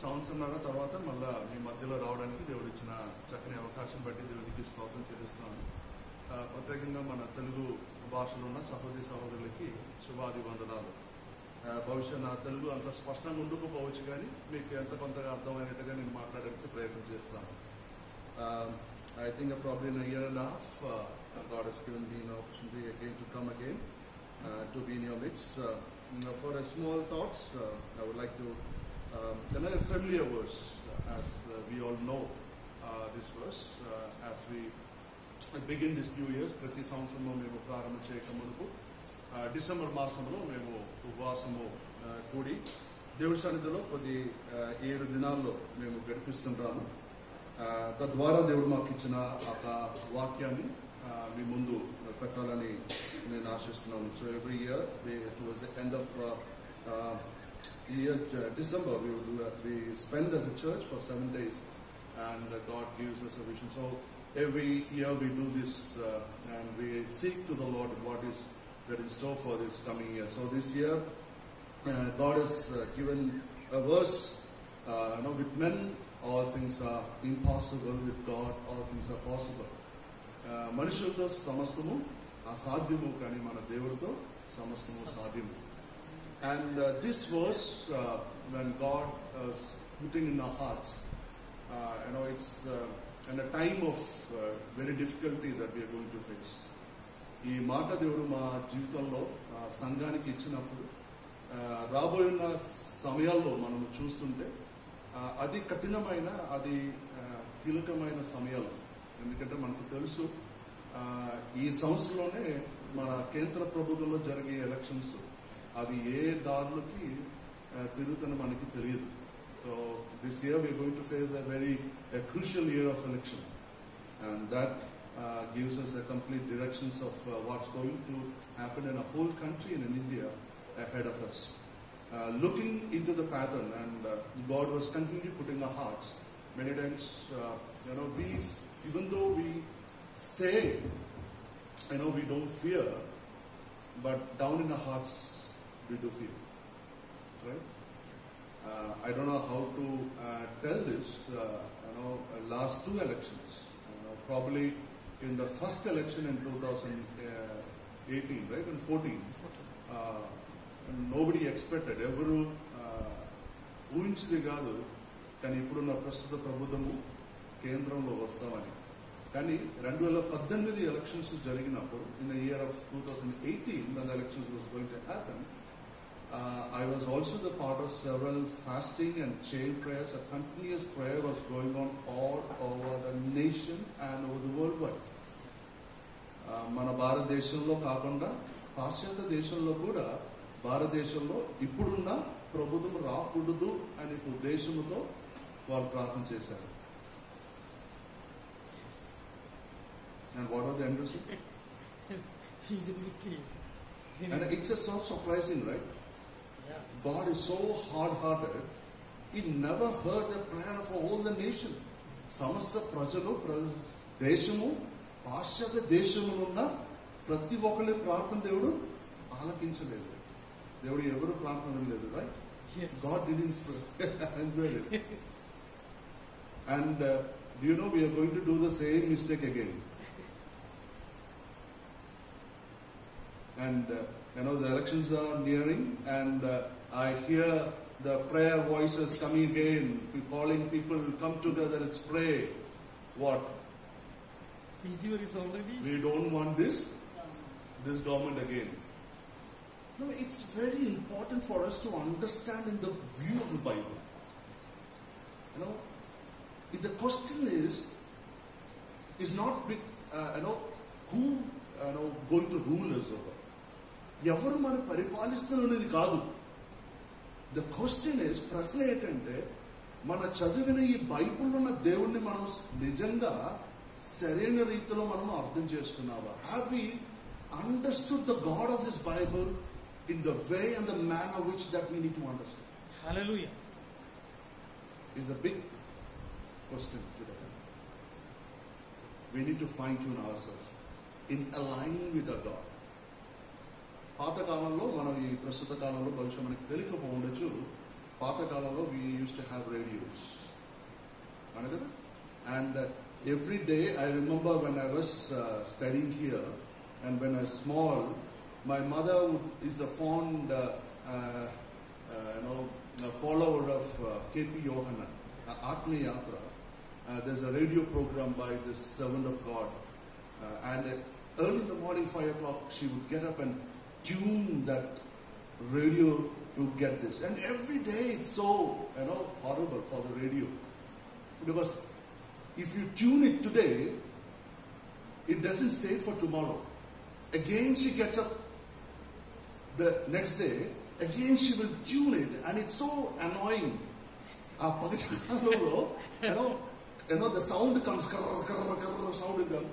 సంవత్సరంన్నర తర్వాత మళ్ళా మీ మధ్యలో రావడానికి దేవుడు ఇచ్చిన చక్కని అవకాశం బట్టి దేవుడికి స్తోత్రం చెల్లిస్తున్నాను. ప్రత్యేకంగా మన తెలుగు భాషలో ఉన్న సహోదరి సహోదరులకి శుభాభివందనాలు. బహుశా నా తెలుగు అంత స్పష్టంగా ఉండకపోవచ్చు, కానీ మీకు ఎంత కొంతగా అర్థమైనట్టుగా నేను మాట్లాడడానికి ప్రయత్నం చేస్తాను. I think probably in a year and a half, God has given me an opportunity again to come again to be in your midst. For a small thoughts, I would like to a familiar verse, as we all know this verse, as we begin this new year. ప్రతి సంవత్సరంలో మేము ప్రారంభం చేయక మునుపు December మాసంలో మేము ఉపవాసము కూడి దేవుడి సన్నిధిలో కొద్ది 7 దినాల్లో మేము గడిపిస్తుంటాము. తద్వారా దేవుడు మాకు ఇచ్చిన ఒక వాక్యాన్ని మీ ముందు పెట్టాలని నేను ఆశిస్తున్నాను. So every year towards the end of year December we spend as a church for 7 days, and God gives us a vision. So every year we do this and we seek to the Lord what is that in store for this coming year. So this year God has given a verse, with men all things are impossible, with God all things are possible. మనుషులతో సమస్తము అసాధ్యము, కానీ మన దేవుడితో సమస్తము సాధ్యము. And this verse, when God is putting in our hearts, it's in a time of very difficulty that we are going to face. ఈ మాట దేవుడు మా జీవితంలో సంఘానికి ఇచ్చినప్పుడు రాబోయే సమయాల్లో మనం చూస్తుంటే అది కఠినమైన, అది కీలకమైన సమయాలు. ఎందుకంటే మనకు తెలుసు ఈ సంవత్సరంలోనే మన కేంద్ర ప్రభుత్వంలో జరిగే ఎలక్షన్స్, అది ఏ దారులకి తిరుగుతుందో మనకి తెలియదు. So this year we are going to face a crucial year of election, and that gives us a complete directions of what's going to happen in a whole country and in India ahead of us. Looking into the pattern, and God was continually putting our hearts. Many times, we, even though we say, we don't fear, but down in our hearts we do fear, right? I don't know how to tell this. Last 2 elections, probably in the first election in 2018, right, and 14, nobody expected, ఎవరు ఊహించింది కాదు, కానీ ఇప్పుడున్న ప్రస్తుత ప్రభుత్వము కేంద్రంలో వస్తామని. కానీ 2018 elections జరిగినప్పుడు, in the year of 2018, when the elections was going to happen, I was also the part of several fasting and chain prayers. A continuous prayer was going on all over the nation and over the world wide. మన భారతదేశంలో కాకుండా పాశ్చాత్య దేశంలో కూడా భారతదేశంలో ఇప్పుడున్న ప్రభుత్వం రాకూడదు అనే ఉద్దేశంతో వాళ్ళు ప్రార్థన చేశారు. And what are the end result? And it's just so surprising, right? Yeah. God is so hard-hearted. He never heard the prayer of all the nation. సమస్త ప్రజలు, దేశము, పాశ్చాత్య దేశంలో ఉన్న ప్రతి ఒక్కరి ప్రార్థన దేవుడు ఆలకించలేదు. దేవుడు ఎవరు ప్రార్థన వినలేదు, right? Yes. God didn't answer it. And do you know, we are going to do the same mistake again. And the elections are nearing, and I hear the prayer voices coming again, calling people, come together, let's pray. What? is already. We don't want this government again. No, it's very important for us to understand in the view of the Bible. If the question is not who going to rule us over. ఎవరు మనం పరిపాలిస్తున్నది కాదు. The question is, ప్రశ్న ఏంటంటే, మన చదివిన ఈ బైబిల్లో ఉన్న దేవుణ్ణి మనం నిజంగా సరైన రీతిలో మనం అర్థం చేసుకున్నావా? Have we understood the God of this Bible in the way and the manner which that we need to understand? Hallelujah. Is a big question today. We need to fine-tune ourselves in aligning with our God. పాత కాలంలో, మనం ఈ ప్రస్తుత కాలంలో బహుశా మనకి తెలియకపోవచ్చు, పాత కాలంలో we used used to have radios. And every day, I remember when I was studying here, and when I was small, my mother is a fond follower of K.P. Yohanan, Atma Yatra. There's a radio program by this servant of God. And early in the morning, 5 o'clock, she would get up and tune that radio to get this. And every day it's so, horrible for the radio. Because if you tune it today, it doesn't stay for tomorrow. Again she gets up the next day, again she will tune it, and it's so annoying. The sound comes, sound will come.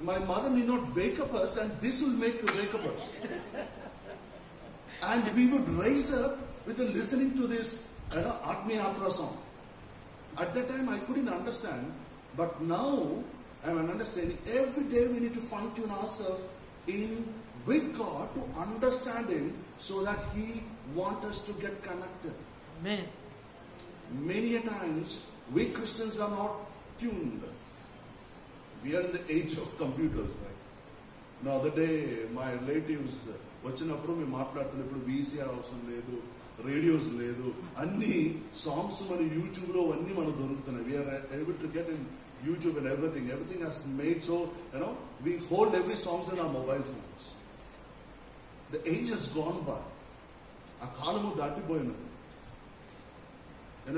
My mother need not wake up us, and this will make her wake up us. And we would rise up with listening to this Atma Yatra song. At that time I couldn't understand, but now I am understanding. Every day we need to fine tune ourselves with God to understand Him, so that He wants us to get connected. Amen. Many a times we Christians are not tuned. We are in the age of computers, right? The other day my relatives వచ్చినప్పుడు మేము మాట్లాడుతున్నప్పుడు VCR అవసరం లేదు, radios లేదు, అన్ని songs మన YouTube లో అన్ని మనకు దొరుకుతున్నాయి. We are able to get in YouTube and everything has made so we hold every songs in our mobile phones. The age has gone by. ఆ కాలము దాటిపోయినది.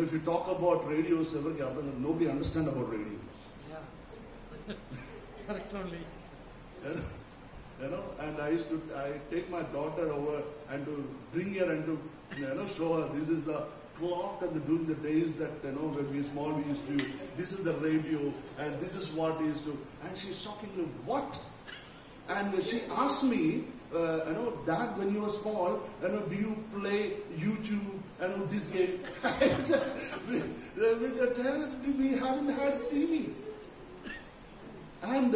If you talk about radios, nobody understand about radios. Yeah. Correct only. And I take my daughter over and to bring her and to show her this is the clock, and during the days that when we were small we used to use. This is the radio, and this is what we used to. And she's shockingly, what? And she asked me, Dad, when you were small, do you play YouTube? This game. I said, we haven't had TV. And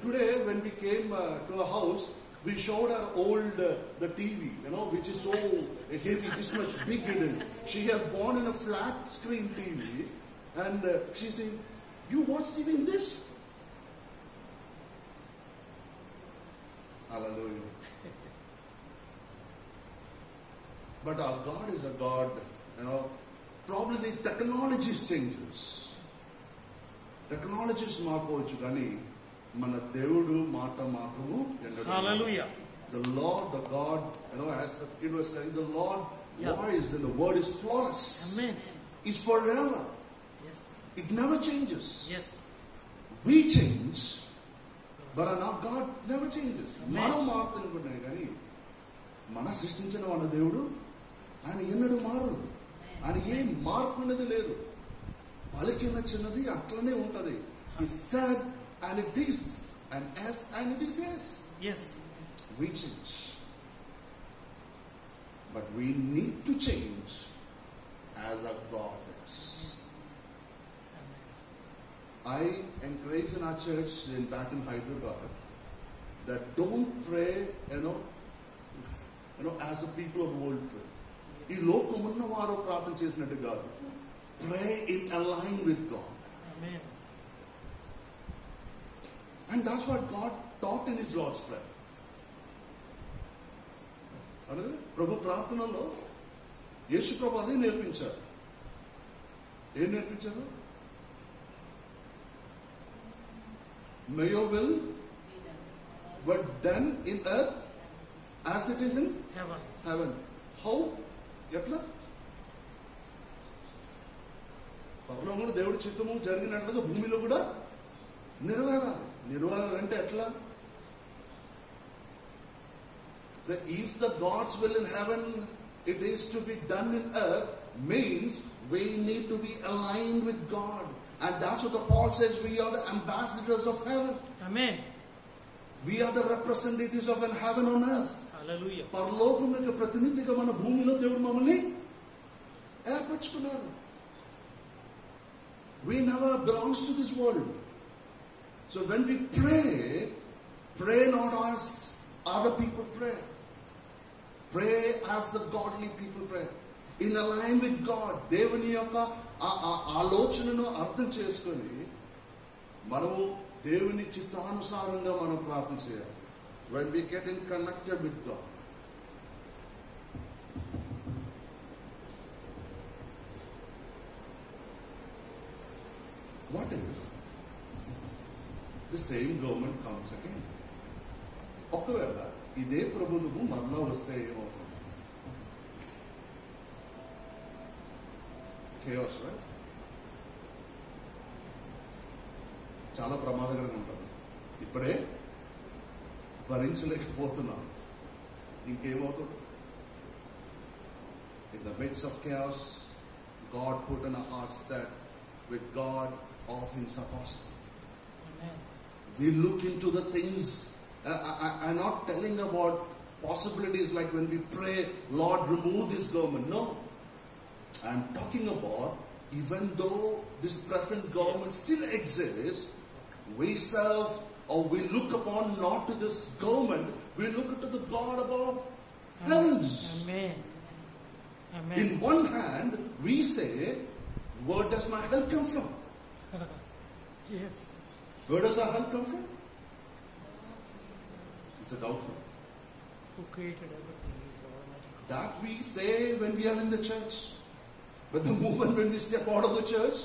today, when we came to a house, we showed her old the TV, which is so heavy, this much big it is. She has born in a flat screen TV, and she said, "You watch TV in this?" Hallelujah. But our God is a God, probably the technology changes. Technologies మారిపోవచ్చు కానీ మన దేవుడు మాట మాత్రము ఎండడు. Hallelujah. The Lord, the God, as the kid was saying, the Lord voice and the word is flawless. Amen. It's forever. Yes. It never changes. Yes. We change, but our God never changes. Amen. మనం మారుతున్నాయి కానీ మన సృష్టించిన మన దేవుడు ఆయన ఎన్నడూ మారదు. ఆయన ఏం మార్పు అనేది లేదు. పలికిన చిన్నది అట్లనే ఉంటది. He said, and it is, and as, and it is yes. Yes. We change, but we need to change as our God is. I encourage in our church back in Hyderabad that don't pray, as the people of the world pray. ఈ లోకమున్న వారు ప్రార్థన చేసినట్టు కాదు. Pray in align with God. Amen. And that's what God taught in His Lord's Prayer. ప్రభు ప్రార్థనలో యేసు ప్రభు అదే నేర్పించారు. ఏం నేర్పించారు? May your will be done in earth as it is in heaven. How? ఎట్లా? పరలోకంలో కూడా దేవుడి చిత్తము జరిగినట్లుగా భూమిలో కూడా నెరవేరాలి. నెరవేరాలంటే ఎట్లా? So if the God's will in heaven, it is to be done in earth, means we need to be aligned with God. And that's what the Paul says, we are the ambassadors of heaven. Amen. We are the representatives of heaven on earth. Hallelujah. పరలోకం యొక్క ప్రతినిధిగా మన భూమిలో దేవుడు మమ్మల్ని ఏర్పరచుకున్నారు. We never belongs to this world. So when we pray not as other people pray. Pray as the godly people pray. In align with God, దేవుని యొక్క ఆలోచనను అర్థం చేసుకొని మనము దేవుని చిత్తానుసారంగా మనం ప్రార్థన చేయాలి. when we get in connected with God. What if the same government comes again? ఒకవేళ ఇదే ప్రభుత్వము మరలా వస్తే ఏమవుతుంది? chaos, right? చాలా ప్రమాదకరంగా ఉంటుంది. ఇప్పుడే భరించలేకపోతున్నాం, ఇంకేమవుతుంది? In the midst of chaos, God put in our hearts that with God all things are possible. Amen. We look into the things. I'm not telling about possibilities like when we pray, Lord, remove this government. No. I'm talking about even though this present government still exists, we serve or we look upon not to this government, we look to the God above heavens. Amen. Amen. In one hand, we say, where does my help come from? Yes. Where does our help come from? It's a doubtful. Who created everything is the Almighty God. That we say when we are in the church. But the moment when we step out of the church,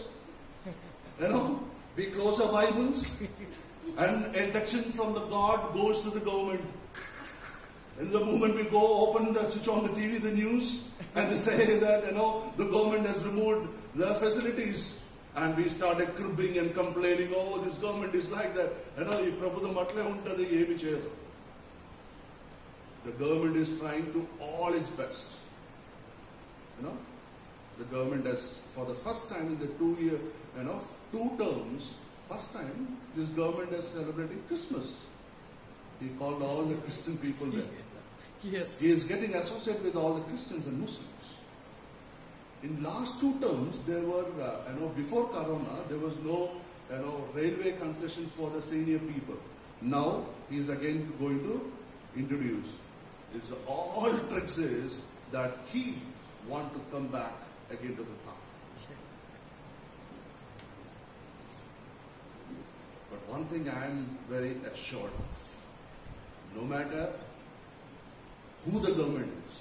we close our Bibles and induction from the God goes to the government. And the moment we go open the switch on the TV, the news, and they say that the government has removed the facilities, and we started cribbing and complaining, oh, this government is like that. ఈ ప్రభుత్వం అట్లే ఉంటది, ఏమి చేయదు. The government is trying to all its best. The government has, for the first time in the 2 terms, first time this government is celebrating Christmas. He called all the Christian people there. Yes. He is getting associated with all the Christians and Muslims. In last 2 terms, there were, before Corona, there was no, railway concession for the senior people. Now, he is again going to introduce. It's all tricks is that he want to come back again to the power. But one thing I am very assured of, no matter who the government is,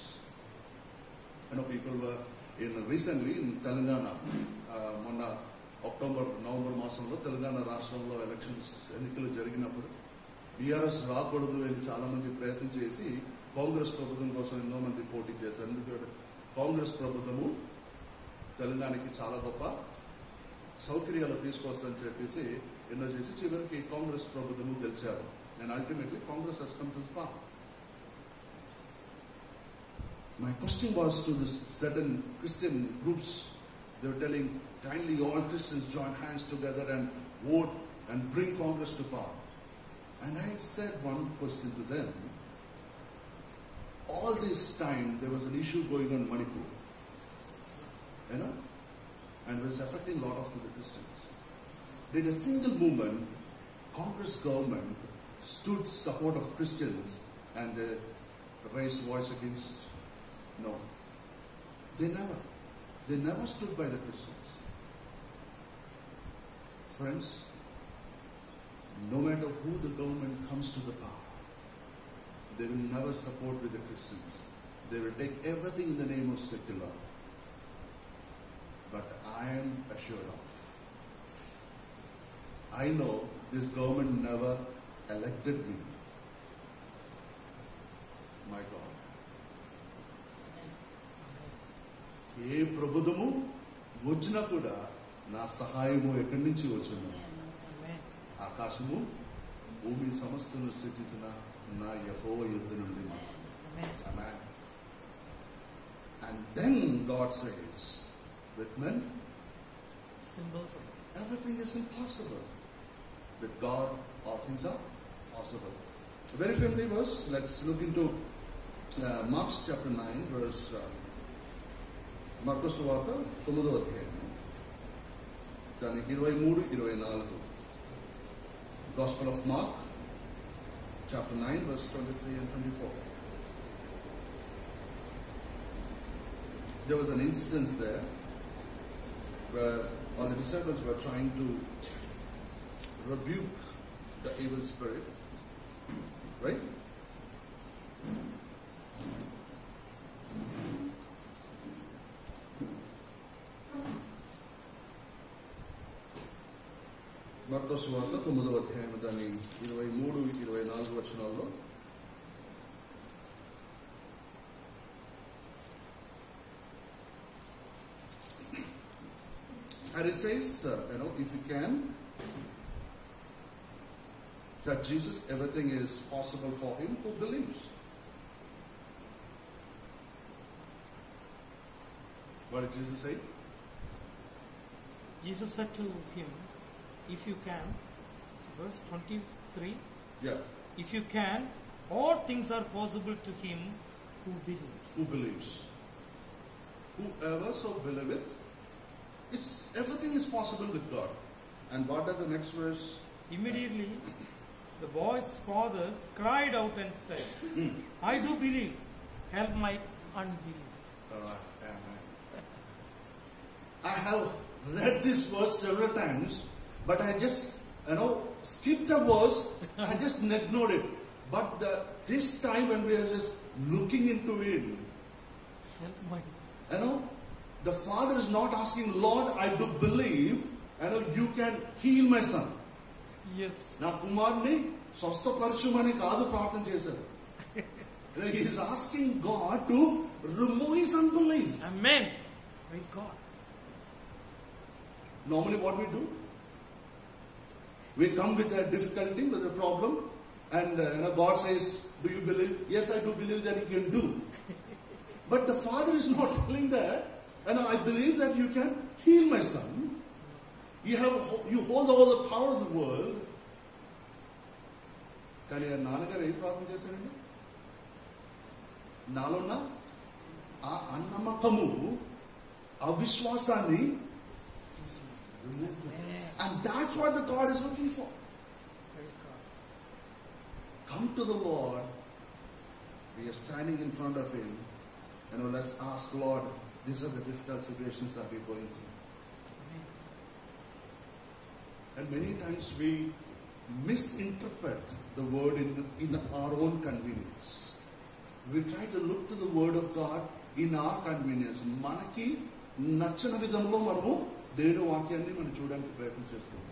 people were recently in Telangana, మొన్న November మాసంలో తెలంగాణ రాష్ట్రంలో elections ఎన్నికలు జరిగినప్పుడు BRS రాకూడదు అని చాలా మంది ప్రయత్నం చేసి కాంగ్రెస్ ప్రభుత్వం కోసం ఎన్నో మంది పోటీ చేశారు. ఎందుకంటే కాంగ్రెస్ ప్రభుత్వము తెలంగాణకి చాలా గొప్ప సౌకర్యాలు తీసుకొస్తుందని చెప్పేసి ఎన్నో చేసి చివరికి కాంగ్రెస్ ప్రభుత్వము గెలిచారు. And ultimately Congress has come to the power. My question was to this certain Christian groups. They were telling, kindly all Christians join hands together and vote and bring Congress to power. And I said one question to them. All this time there was an issue going on in Manipur. And it was affecting a lot of the Christians. Did a single movement, Congress government, stood support of Christians and they raised voice against? No. They never stood by the Christians. Friends, no matter who the government comes to the power, they will never support with the Christians. They will take everything in the name of secular. But I am assured of, I know this government never elected me. My God. ఏ ప్రభుత్వము వచ్చినా కూడా నా సహాయము ఎక్కడి నుంచి వచ్చును? ఆకాశము భూమి సమస్తను సృష్టించిన నా యెహోవా యుద్ధ నుండి. Amen. And then God says, with men, everything is impossible. With God, all things are possible. A very familiar verse. Let's look into Mark chapter 9, verse mark సువార్త 9వ అధ్యాయం దాని 23-24. Gospel of Mark chapter 9, verse 23 and 24. there was an instance there where all the disciples were trying to rebuke the evil spirit, right? మార్కొసు సువార్త 9వ అధ్యాయం దాని 23-24 వచనాల్లో and it says, if you can, that Jesus, everything is possible for him who believes. What did Jesus say? Jesus said to him, if you can, it's verse 23, Yeah, if you can, all things are possible to him who believes. who believes. Whoever so believeth, everything is possible with God. And what does the next verse? Immediately, the boy's father cried out and said, I do believe, help my unbelief. Amen. I have read this verse several times, but I just, skipped a verse, I just ignored it. But this time when we are just looking into it, Help my the father is not asking, Lord, I do believe, you can heal my son. Yes. నా కుమార్ని స్వస్థపరచుమని కాదు ప్రార్థన చేశారు. He is asking God to remove his unbelief. Amen. Praise God. Normally what we do? We come with a difficulty, with a problem, and God says, do you believe? Yes, I do believe that he can do. But the father is not telling that, I believe that you can heal my son. You hold all the power of the world. కానీ ఆ నాన్నగారు ఏం ప్రార్థన చేశారండి? నాలో ఉన్న ఆ అన్నమ్మకము, అవిశ్వాసాన్ని, and that's what the God is looking for. Praise God. Come to the Lord. We are standing in front of him. Let's ask, Lord, these are the difficult situations that we're going through. And many times we misinterpret the word in our own convenience. We try to look to the word of God in our convenience. మనకి నచ్చని విధంలో మనము దేవుని వాక్యాన్ని మనం చూడడానికి ప్రయత్నం చేస్తున్నాం.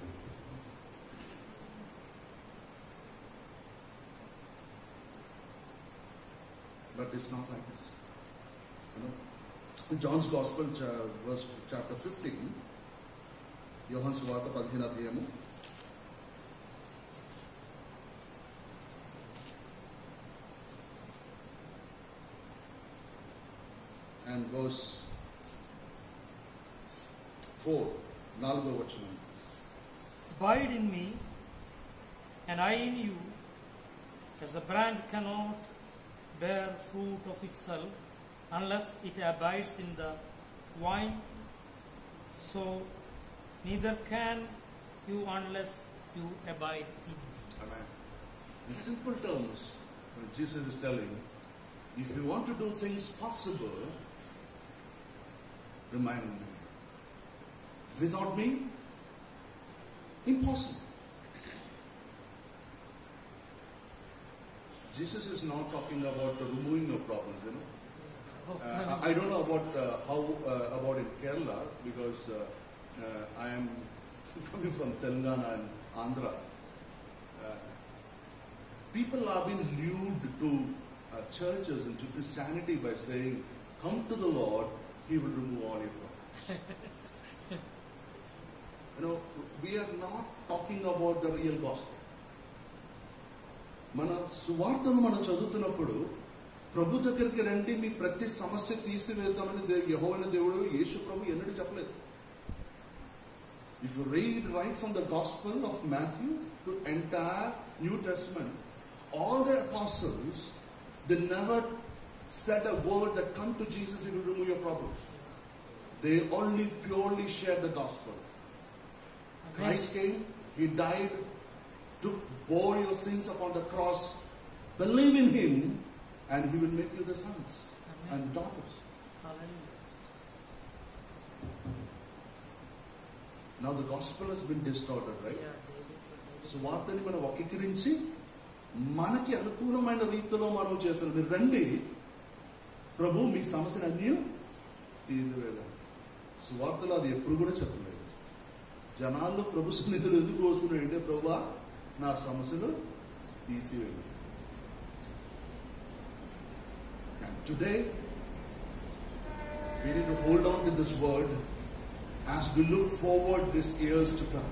But it's not like this. In John's Gospel, verse chapter 15, యోహాను సువార్త 15వ అధ్యాయము and verse 4, 4వ వచనం. Abide in me, and I in you, as the branch cannot bear fruit of itself unless it abides in the vine, so neither can you unless you abide in me. Amen. In simple terms, when Jesus is telling, if you want to do things possible, remain in me. Without me, impossible. Jesus is not talking about removing your problems, I don't know about how about in Kerala, because I am coming from Telangana and Andhra. People have been lured to churches and to Christianity by saying, come to the Lord, he will remove all your problems. We are not talking about the real gospel. మన సువార్తను మనం చదువుతున్నప్పుడు ప్రభు దగ్గరికి రండి, మీ ప్రతి సమస్య తీసివేద్దామని యెహోవైన దేవుడు యేసు ప్రభు ఎన్నడూ చెప్పలేదు. If you read right from the Gospel of Matthew to entire New Testament, all the apostles, they never said a word that come to Jesus, he will remove your problems. They only purely shared the gospel. Christ came, he died, bore your sins upon the cross. Believe in him, and he will make you the sons and daughters. Hallelujah. Now the gospel has been distorted, right? Yeah, David. సువార్తని మనం వక్రీకరించి మనకి అనుకూలమైన రీతిలో మనం చేస్తున్నాం. మీరు రండి, ప్రభు మీ సమస్యను అన్నీ తీరువేదా. సువార్తలో అది ఎప్పుడు కూడా చెప్పలేదు. జనాల్లో ప్రభు సన్నిధులు ఎందుకు వస్తున్నాయి అంటే, ప్రభువా నా సమస్యలు తీసివేయండి. And today we need to hold on to this word as we look forward these years to come.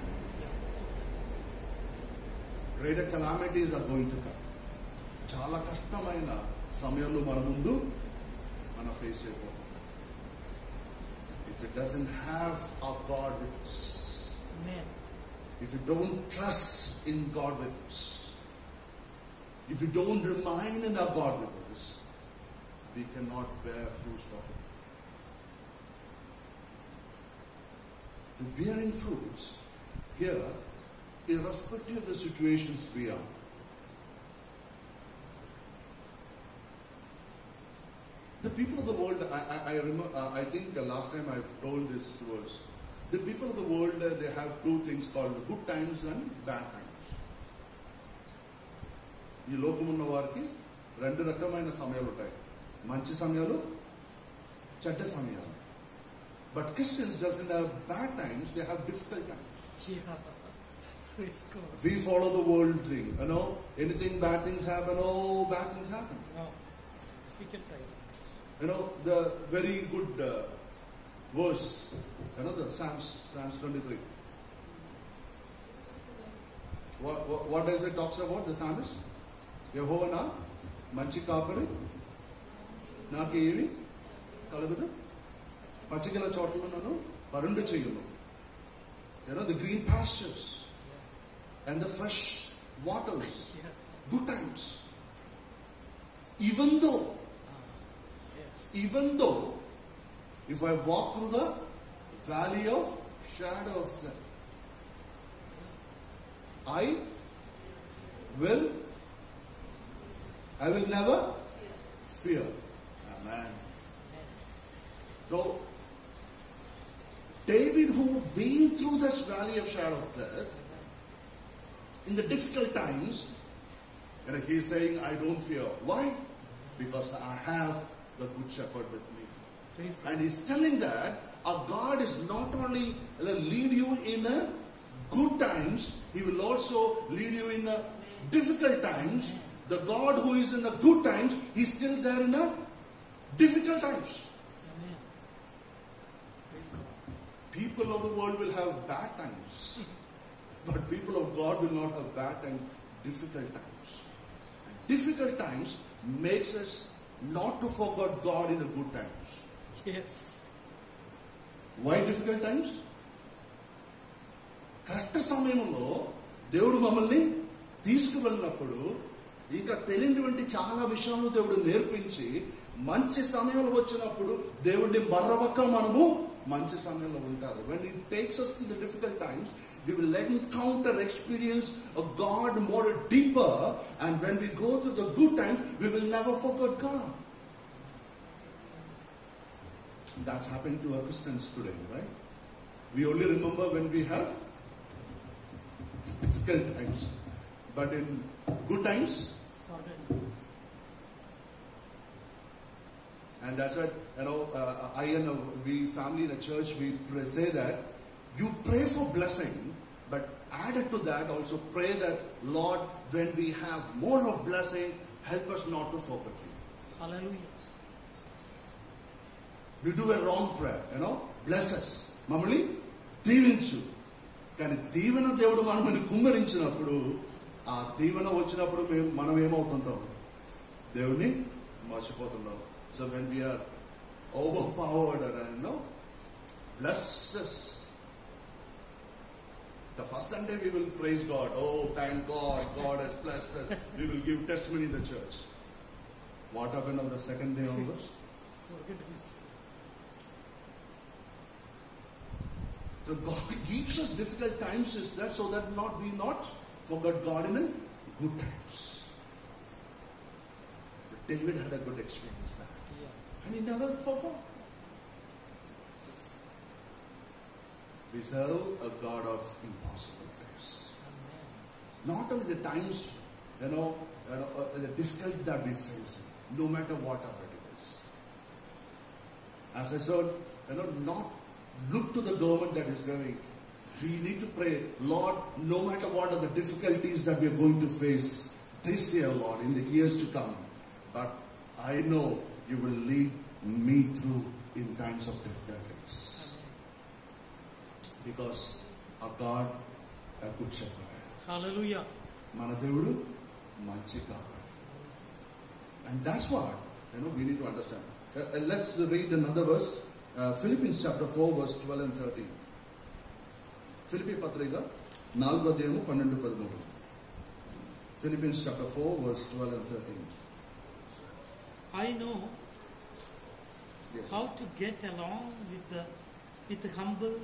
Greater calamities are going to come. చాలా కష్టమైన సమయంలో మన ముందు మన ఫేస్ అయిపోతుంది. If it doesn't have our God with us, Amen. if you don't trust in God with us, if you don't remain in our God with us, we cannot bear fruits for Him. To bearing fruits here, irrespective of the situations we are. The people of the world, I remember, I think last time I've told this verse. The people of the world, they have two things called good times and bad times. ఈ లోకమున్న వారికి రెండు రకమైన సమయాలు ఉంటాయి. మంచి సమయాలు, చెడ్డ సమయాలు. But Christians doesn't have bad times, they have difficult times. Yeah. Praise God. We follow the world thing, anything bad things happen, bad things happen. No, it's a difficult time. The very good verse, the Psalms 23. What does it talks about, the psalmist? యెహోవా నా మంచి కాపరి, నాకు ఏమి కలుగదు, పచ్చిగల చోట్ల నన్ను పరుండు చేయును. The green pastures and the fresh waters, good times. Even though if I walk through the valley of shadow of death, I will never fear. Amen. So David, who been through this valley of shadow of death, in the difficult times, he's saying, I don't fear. Why? Because I have the good shepherd with me. Praise God. And he's telling that our God is not only lead you in the good times, He will also lead you in the difficult times. The God who is in the good times, He's still there in the difficult times. Amen. Praise God. People of the world will have bad times, but people of God will not have bad times, difficult times. And difficult times makes us not to forget God in the good times. Yes. Why difficult times? కష్ట సమయంలో దేవుడు మమ్మల్ని తీసుకువెళ్ళినప్పుడు ఇంకా తెలియనిటువంటి చాలా విషయాలు దేవుడు నేర్పించి, మంచి సమయంలో వచ్చినప్పుడు దేవుడిని మరవక మనము మంచి సమయంలో ఉంటారు. When He takes us to the difficult times, we will encounter, experience a God more deeper, and when we go through the good times, we will never forget God. That's happening to our Christians today, right? We only remember when we have difficult times, but in good times, Forget. and that's what I and we family in the church, we say that you pray for blessing, but added to that also pray that, Lord, when we have more of blessing, help us not to forget you. Hallelujah. We do a wrong prayer, bless us, మమ్మల్ని దీవించు. కానీ దీవెన దేవుడు మనల్ని కుమ్మరించినప్పుడు, ఆ దీవెన వచ్చినప్పుడు మనం ఏమవుతుంటాం? దేవుడిని మర్చిపోతున్నాం. So when we are overpowered and bless us. The first Sunday we will praise God. Oh, thank God, God has blessed us. We will give testimony in the church. What happened on the second day onwards? Forget this. So God gives us difficult times is that so that we not forget God in the good times. But David had a good experience there. Yeah. And he never forgot. Yes. We serve a God of impossibilities. Not only the times, the difficulty that we face, no matter whatever it is. As I said, not look to the government that is going. We need to pray, Lord, no matter what are the difficulties that we are going to face this year, Lord, in the years to come, but I know you will lead me through in times of difficulties. Because our God, a good shepherd. Hallelujah. మన దేవుడు మంచి కాపరి. And that's what we need to understand. Let's read another verse. Philippians chapter 4 verse 12 and 13. Philippi పత్రిక 4వ అధ్యాయము 12-13. Philippians chapter 4 verse 12 and 13. I know Yes. how to get along with the humble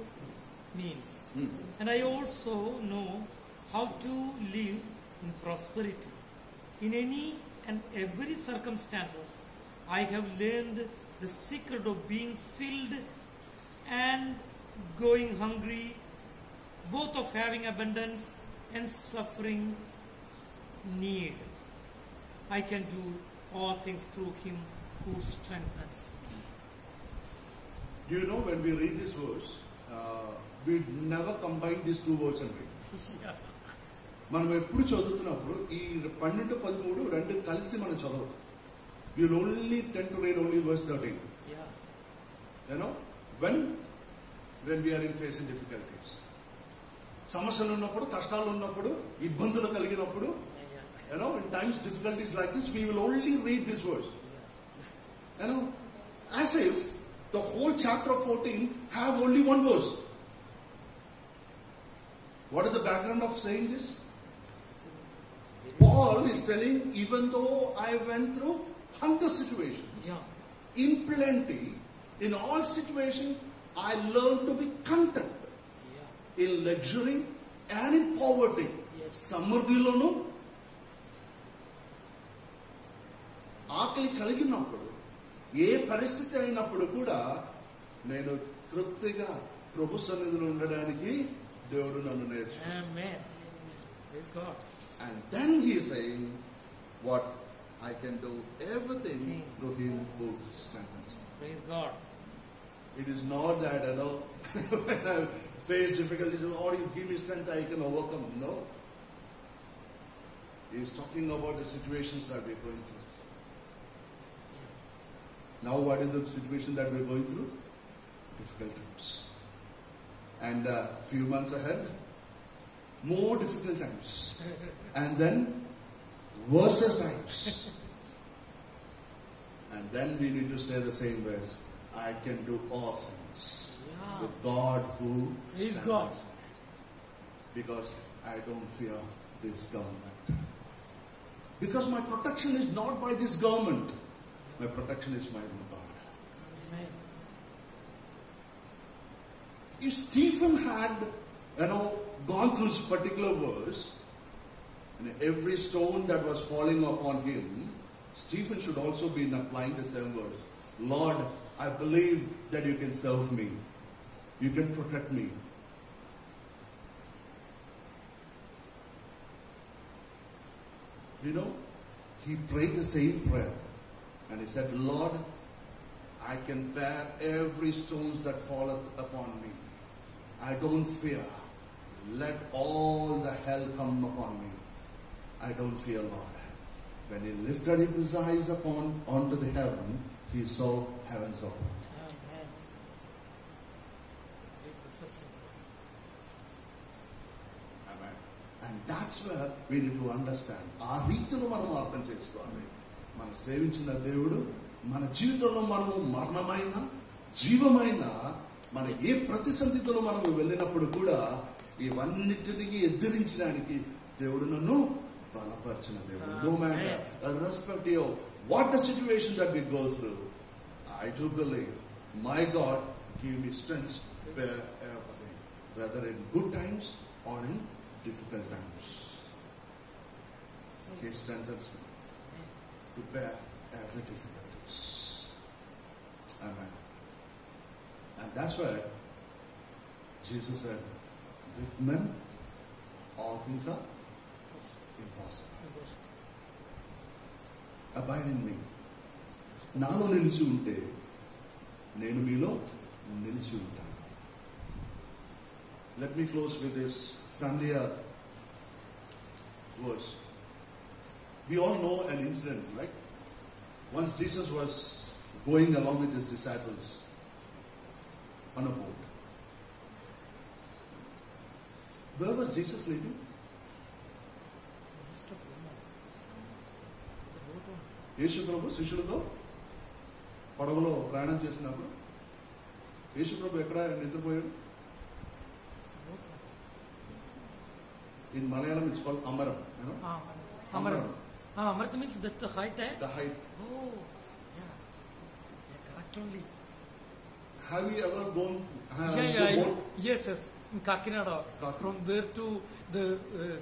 means. And I also know how to live in prosperity. In any and every circumstances, I have learned the secret of being filled and going hungry, both of having abundance and suffering need. I can do all things through Him who strengthens me. Do you know when we read this verse, we never combine these two words and read. Yeah. మనం ఎప్పుడు చదువుతున్నప్పుడు ఈ 12-13 రెండు కలిసి మనం చదవం. We will only tend to read only verse 13. Yeah. When we are in facing difficulties. సమస్యలు ఉన్నప్పుడు, కష్టాలు ఉన్నప్పుడు, ఇబ్బందులు కలిగినప్పుడు, in times difficulties like this, we will only read this verse. As if the whole chapter 14 have only one verse. What is the background of saying this? Paul is telling, even though I went through hunger situations, Yeah. in plenty, in all situations, I learned to be content. Yeah. In luxury and in poverty. Yes. సమృద్ధిలోను ఆకలి కలిగినప్పుడు, ఏ పరిస్థితి అయినప్పుడు కూడా నేను తృప్తిగా ప్రభు సన్నిధిలో ఉండడానికి దేవుడు నన్ను నేర్చుకున్నాడు. Amen. Praise God. And then he is saying, what I can do everything through him who strengthens me. Praise God. It is not that, when I face difficulties, Lord, you give me strength, I can overcome. No. He is talking about the situations that we are going through. Now what is the situation that we are going through? Difficult times. And a few months ahead, more difficult times. And then worse times. And then we need to say the same words. I can do all things with God who Praise strengthens God. me. Because I don't fear this government. Because my protection is not by this government. My protection is my God. Amen. If Stephen had, gone through this particular verse, and every stone that was falling upon him, Stephen should also be applying the same verse. Lord, I believe that you can serve me. You can protect me. He prayed the same prayer. And he said, Lord, I can bear every stone that falleth upon me. I don't fear. Let all the hell come upon me. I don't fear, Lord. When he lifted his eyes onto the heaven, he saw heavens open. Amen. Great perception. Amen. And that's where we need to understand. ఆ రీతిలో మనం అర్థం చేసుకోవాలి. మనం సేవించిన దేవుడు మన జీవితంలో మనము మరణమైన జీవమైన మన ఏ ప్రతిసంధిలో మనము వెళ్ళినప్పుడు కూడా ఇవన్నిటినీ ఎదిరించడానికి దేవుడు నన్ను బలపరిచిన దేవుడు. No matter irrespective of what the situation that we go through, I do believe my God give me strength to bear everything, whether in good times or in difficult times. He strengthens me to bear every difficulties. Amen. And that's where Jesus said, with men, all things are impossible. Abide in me. నాలో నిలిచి ఉంటే నేను మీలో నిలిచి ఉంటాను. Let me close with this familiar verse. We all know an incident, right? Once Jesus was going along with his disciples on a boat. Where was Jesus sleeping? యేసు ప్రభు శిష్యులతో పడవలో ప్రయాణం చేసినప్పుడు యేసు ప్రభు ఎక్కడ నిద్రపోయాడు? In Malayalam it's called Amaram. You know? Amaram. Amaram means that the height. The height. Oh, yeah. Correct only. Have you ever gone the boat? Yes. In Kakinada. From there to the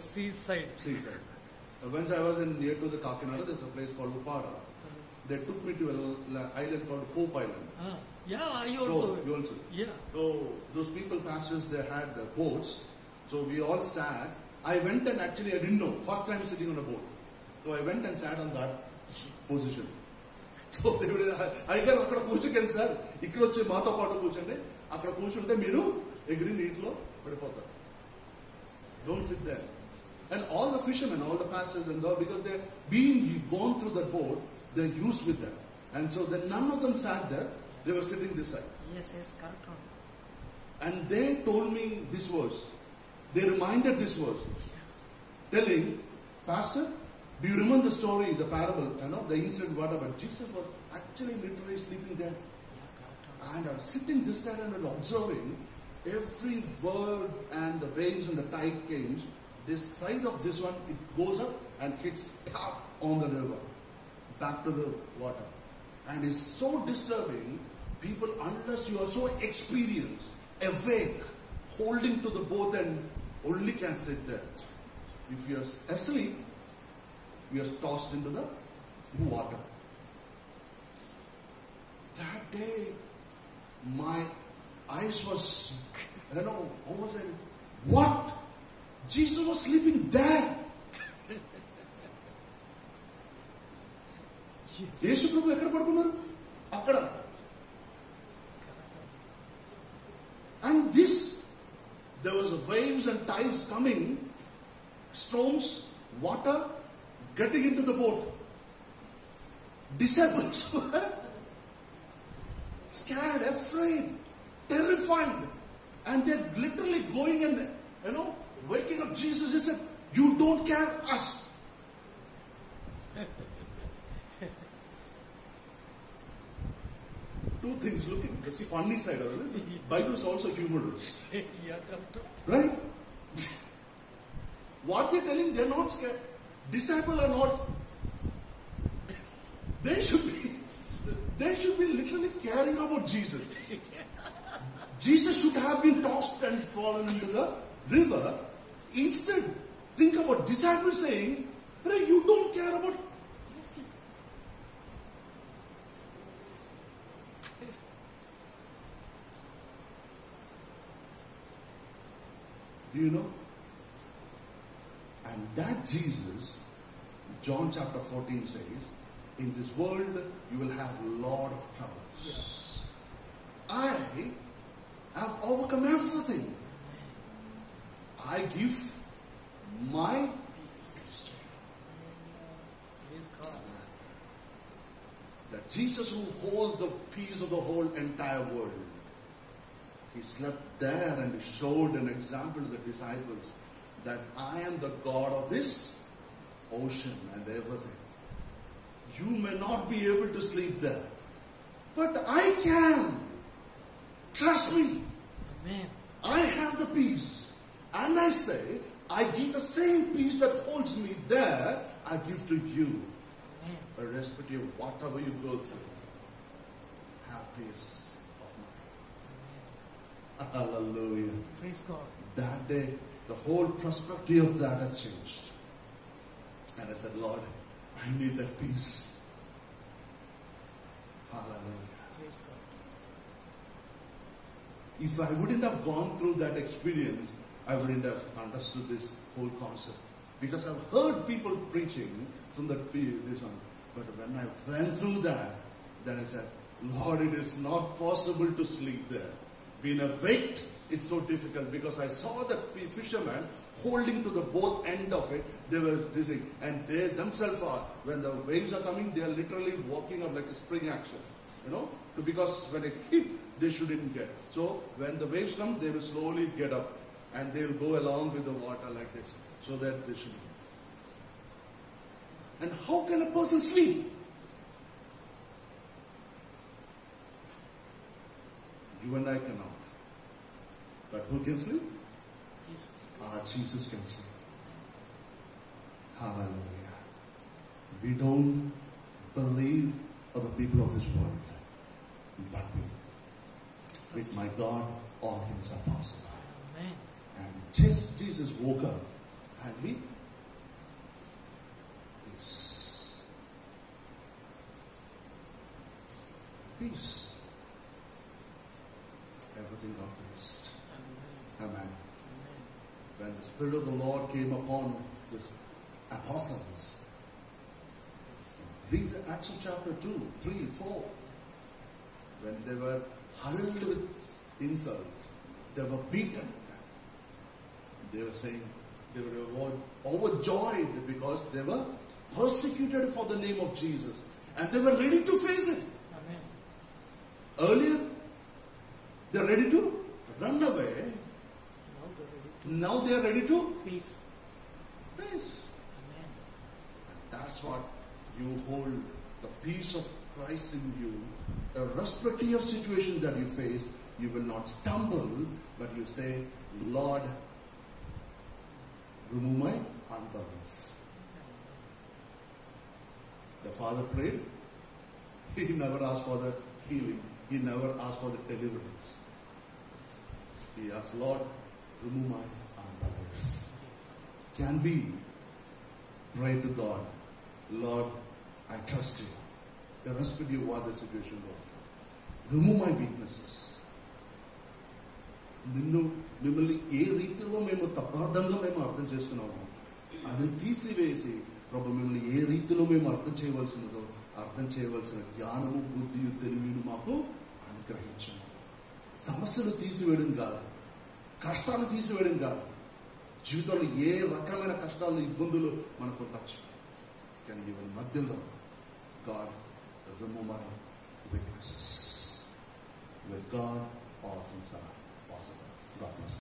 seaside. Seaside. Once I was near to the Kakinada, there's a place called Upada. They took me to an island called Hope Island. Yeah, you also. Yeah. So those people, pastors, they had boats. So we all sat. I went and actually I didn't know. First time sitting on a boat. So I went and sat on that position. So they were, I got akkada కూర్చోకండి sir, ఇక్కడ వచ్చి మాతో పాటు కూర్చోండి, అక్కడ కూర్చుంటే మీరు ఎగిరి నీటిలో పడిపోతారు. Don't sit there. And all the fishermen, all the pastors and all, because they're being gone through the boat, they're used with them. And so then none of them sat there, they were sitting this side. Yes, correct. And they told me this verse. They reminded this verse. Telling, Pastor, do you remember the story, the parable, the incident, whatever? Jesus was actually literally sleeping there. And I was sitting this side and observing every word and the waves and the tide came. This side of this one, it goes up and hits top on the river, back to the water. And it's so disturbing. People, unless you are so experienced, awake, holding to the boat and only can sit there. If you are asleep, you are tossed into the water. That day, my eyes was, almost like, what? Jesus was sleeping there. యేసు ప్రభు ఎక్కడ పడుకున్నారు? అక్కడ. And this, there was waves and tides coming, storms, water getting into the boat. Disciples were scared, afraid, terrified, and they're literally going and waking up Jesus. He said, "You don't care us." Two things, looking, that's the funny side of it. Bible is also humorous. Right? What they're telling, they're not scared. Disciples are not. They should be literally caring about Jesus. Jesus should have been tossed and fallen into the river. Instead, think about disciples saying, "Hey, you don't care about." Do you know? And that Jesus, John chapter 14 says, in this world you will have a lot of troubles. Yes. I have overcome everything. I give my peace to you. Praise God. That Jesus who holds the peace of the whole entire world, he slept there and he showed an example to the disciples that I am the God of this ocean and everything. You may not be able to sleep there, but I can. Trust me. Amen. I have the peace. And I say, I give the same peace that holds me there, I give to you. Amen. Irrespective of whatever you go through, have peace of mind. Amen. Hallelujah. Praise God. That day, the whole perspective of that had changed. And I said, Lord, I need that peace. Hallelujah. Praise God. If I wouldn't have gone through that experience, I wouldn't have understood this whole concept. Because I've heard people preaching from this one. But when I went through that, then I said, Lord, it is not possible to sleep there. Being awake, it's so difficult, because I saw the fishermen holding to the both end of it. They were dizzy, and they themselves are, when the waves are coming, they are literally walking up like a spring action, because when it hit, they shouldn't get. So when the waves come, they will slowly get up, and they will go along with the water like this, so that they should. And how can a person sleep? You and I cannot. But who can sleep? Jesus. Jesus can sleep. Hallelujah. We don't believe of the people of this world, but with my God, all things are possible. Amen. And just Jesus woke up, and he peace. Peace. Everything got blessed. Amen. When the Spirit of the Lord came upon the apostles, read the Acts of chapter 2, 3, 4. When they were hurled with insult, they were beaten. They were saying, they were overjoyed because they were persecuted for the name of Jesus. And they were ready to face it. Amen. Earlier, they're ready to run away. Now they are ready to Peace. face. Amen. And that's what you hold, the peace of Christ in you. Irrespective of situation that you face, you will not stumble, but you say, Lord, remove my unbelief. The Father prayed. He never asked for the healing. He never asked for the deliverance. He asked, Lord, remove my unbelief. Can we pray to God, Lord, I trust you, irrespective of what the situation goes. Remove my weaknesses. మిమ్మల్ని ఏ రీతిలో మేము తప్పార్థంగా మేము అర్థం చేసుకున్నాము అది తీసివేసి ప్రభు మిమ్మల్ని ఏ రీతిలో మేము అర్థం చేయవలసినదో అర్థం చేయవలసిన జ్ఞానము బుద్ధియు తెలివిని మాకు అనుగ్రహించము. సమస్యలు తీసివేయడం కాదు, కష్టాలు తీసివేయడం కాదు. జీవితంలో ఏ రకమైన కష్టాలు ఇబ్బందులు మనకు ఉండొచ్చు, కానీ ఇవన్నీ మధ్యలో God remove my weaknesses. With God all things are possible. God bless.